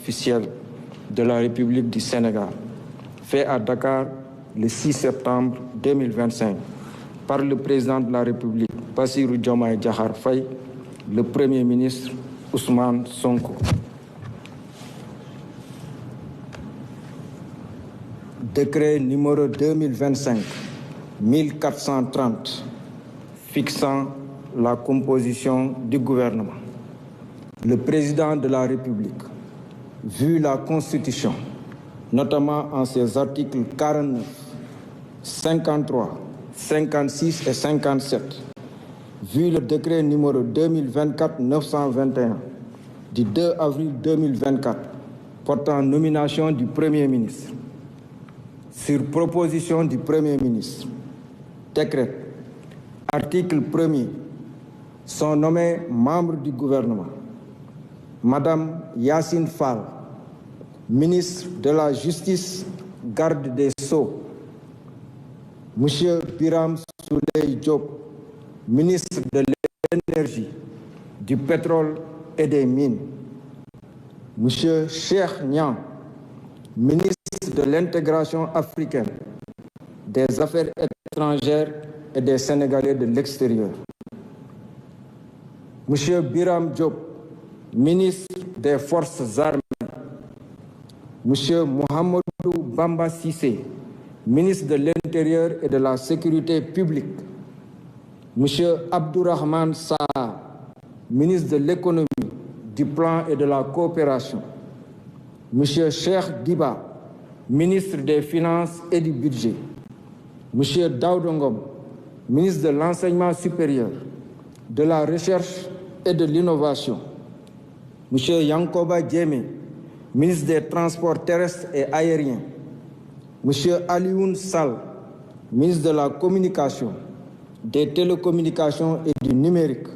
officiel de la République du Sénégal, fait à Dakar le 6 septembre 2025 par le président de la République, Bassirou Diomaye Diakhar Faye, le Premier ministre Ousmane Sonko. Décret numéro 2025-1430 fixant la composition du gouvernement. Le président de la République, vu la Constitution, notamment en ses articles 49, 53, 56 et 57, vu le décret numéro 2024-921 du 2 avril 2024 portant nomination du Premier ministre, sur proposition du Premier ministre, décrète, article 1er, sont nommés membres du gouvernement Madame Yacine Fall, ministre de la Justice, garde des Sceaux, Monsieur Biram Souleye Diop, ministre de l'Énergie, du Pétrole et des Mines, Monsieur Cheikh Niang, ministre de l'Intégration africaine, des Affaires étrangères et des Sénégalais de l'extérieur, Monsieur Biram Diop, ministre des Forces armées, Monsieur Mohamedou Bamba Cissé, ministre de l'Intérieur et de la Sécurité publique, Monsieur Abdourahmane Sarr, ministre de l'Économie, du Plan et de la Coopération, Monsieur Cheikh Diba, ministre des Finances et du Budget, Monsieur Daouda Ngom, ministre de l'Enseignement supérieur, de la Recherche et de l'Innovation, Monsieur Yankoba Diémé, ministre des Transports terrestres et aériens, Monsieur Alioune Sall, ministre de la Communication, des Télécommunications et du Numérique,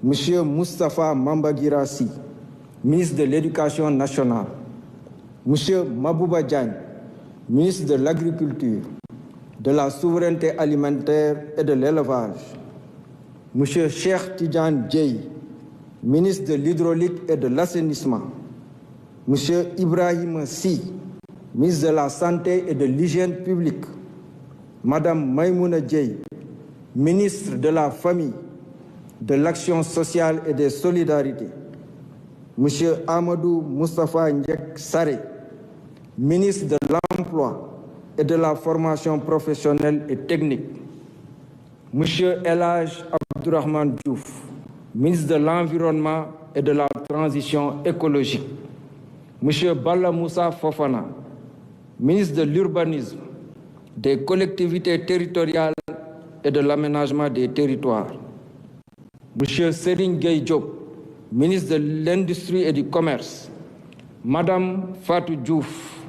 Monsieur Moustapha Mambagirassi, ministre de l'Éducation nationale, Monsieur Mabouba Diagne, ministre de l'Agriculture, de la Souveraineté alimentaire et de l'Élevage, Monsieur Cheikh Tidiane Dièye, ministre de l'Hydraulique et de l'Assainissement, Monsieur Ibrahim Sy, ministre de la Santé et de l'Hygiène publique, Madame Maïmouna Dièye, ministre de la Famille, de l'Action sociale et des Solidarités, Monsieur Amadou Moustapha Ndiek Sarré, ministre de l'Emploi et de la Formation professionnelle et technique, Monsieur El Hadj Abdourahmane Diouf, ministre de l'Environnement et de la Transition écologique, Monsieur Balla Moussa Fofana, ministre de l'Urbanisme, des collectivités territoriales et de l'aménagement des territoires, Monsieur Serigne Gueye Diop, ministre de l'Industrie et du Commerce, Madame Fatou Diouf,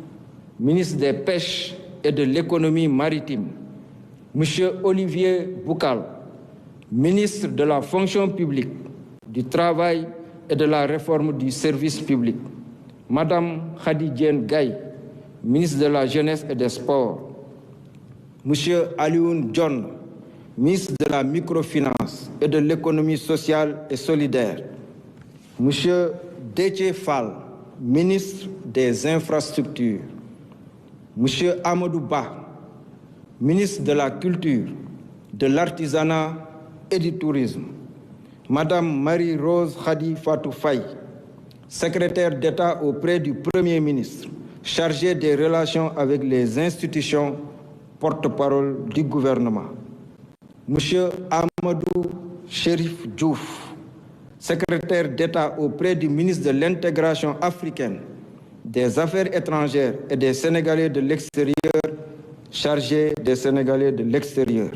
ministre des Pêches et de l'Économie maritime, Monsieur Olivier Boukal, ministre de la Fonction publique, du Travail et de la Réforme du service public, Madame Khady Diène Gaye, ministre de la Jeunesse et des Sports, Monsieur Alioune John, ministre de la Microfinance et de l'Économie sociale et solidaire, Monsieur Déthié Fall, ministre des Infrastructures, Monsieur Amadou Ba, ministre de la Culture, de l'Artisanat et du Tourisme, Madame Marie-Rose Khady Fatou Faye, secrétaire d'État auprès du Premier ministre, chargée des relations avec les institutions, porte-parole du gouvernement, Monsieur Amadou Chérif Diouf, secrétaire d'État auprès du ministre de l'Intégration africaine, des Affaires étrangères et des Sénégalais de l'extérieur, chargé des Sénégalais de l'extérieur,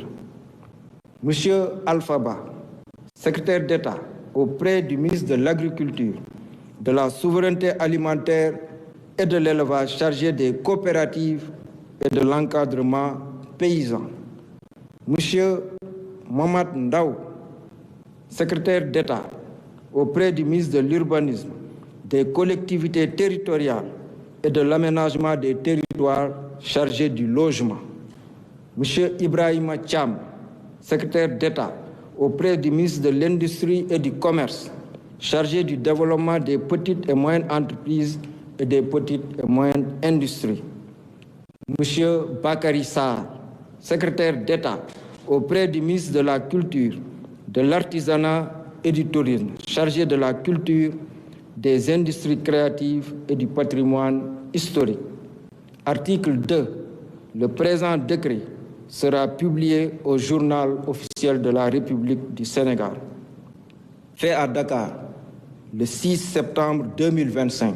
Monsieur Alpha Ba, secrétaire d'État auprès du ministre de l'Agriculture, de la Souveraineté alimentaire et de l'Élevage, chargé des coopératives et de l'encadrement paysan, Monsieur Mamad Ndaw, secrétaire d'État auprès du ministre de l'Urbanisme, des collectivités territoriales et de l'aménagement des territoires, chargé du logement, Monsieur Ibrahima Thiam, secrétaire d'État auprès du ministre de l'Industrie et du Commerce, chargé du développement des petites et moyennes entreprises et des petites et moyennes industries. Monsieur Bakary Sarr, secrétaire d'État auprès du ministre de la Culture, de l'Artisanat et du Tourisme, chargé de la culture, des industries créatives et du patrimoine historique. Article 2. Le présent décret sera publié au journal officiel de la République du Sénégal. Fait à Dakar, le 6 septembre 2025,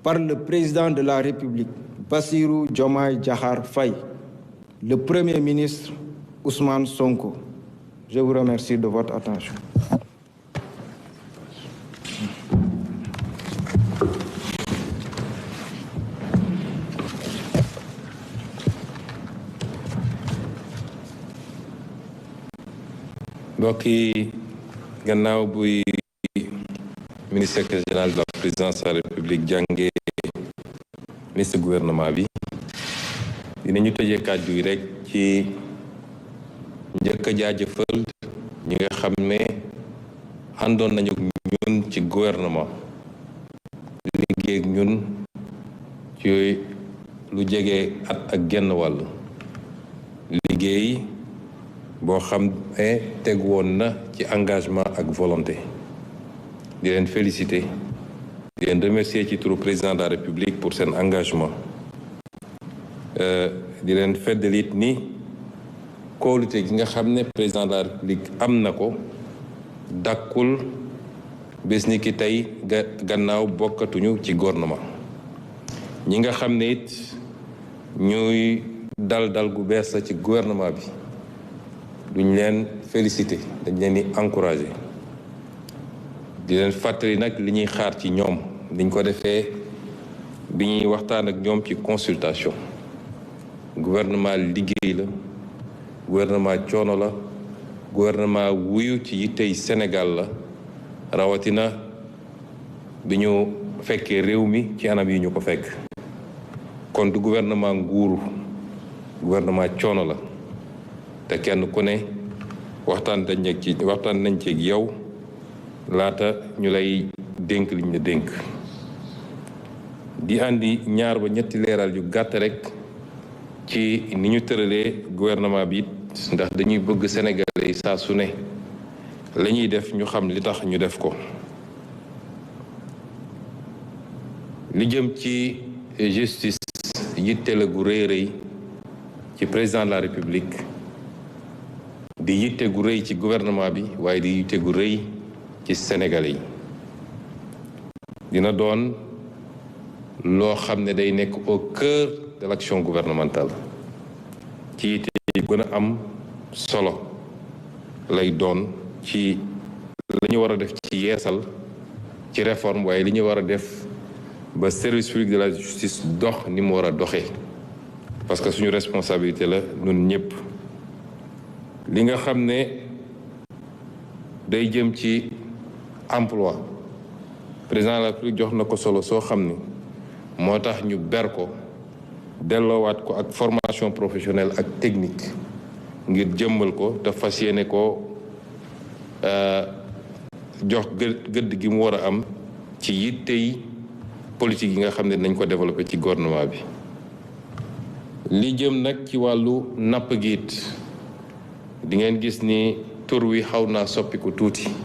par le président de la République, Bassirou Diomaye Diakhar Faye, le Premier ministre Ousmane Sonko. Je vous remercie de votre attention. mbokk yi gannaaw buy ministre secrétaire général de la présidence de la République jàngee ministre gouvernement bi dinañu tëjee kàddu yi rek ci njëkk a jaajëfal ñi nga xam ne àndoon nañu ñun ci gouvernement liggéey ak ñun ci lu jege at ak genn wàll liggéey boo xam ne teg woon na ci engagement ak volonté di leen féliciter di leen remercier ci turu président de la République pour seen engagement di leen feddalit ni kóolute gi nga xam ne président de la République am na ko dakkul bés ni ki tey gannaaw bokkatuñu ci gouvernement ñi nga xam ne it ñuy dal gu bees la ci gouvernement bi duñ leen féliciter dañ leen di encourager di leen fàttali nag li ñuy xaar ci ñoom niñ ko defee bi ñuy waxtaan ak ñoom ci consultation gouvernement liggéey la gouvernement coono la gouvernement wuyu ci yittey Sénégal la rawatina bi ñu fekkee réew mi ci anam yi ñu ko fekk kon du gouvernement nguuru gouvernement coono la te kenn ku ne waxtaan nañ ci yow laata ñu lay dénk liñ la dénk di andi ñaar ba ñetti leeral yu gàtt rek ci ni ñu tëralee gouvernement bi ndax dañuy bëgg Sénégalais yi saa su ne la ñuy def ñu xam li tax ñu def ko li jëm ci justice yitte la gu rëy rëy ci président de la République di yitte gu rëy ci gouvernement bi waaye di yitte gu rëy ci Sénégalais yi dina doon loo xam ne day nekk au cœur de l'action gouvernementale ci yitte yi gën a am solo lay doon ci la ñu war a def ci yeesal ci réforme waaye li ñu war a def ba service public de la justice dox ni mu war a doxee parce que suñu responsabilité la ñun ñëpp li nga xam ne day jëm ci emploi président de la République jox na ko solo soo xam ni moo tax ñu ber ko delloowaat ko ak formation professionnelle ak technique ngir jëmmal ko te fas yéene ko jox gëdd gi mu war a am ci yittey politique yi nga xam ne nañ ko développé ci gouvernement bi li jëm nag ci wàllu napp gi it di ngeen gis ni tur wi xaw naa soppiku tuuti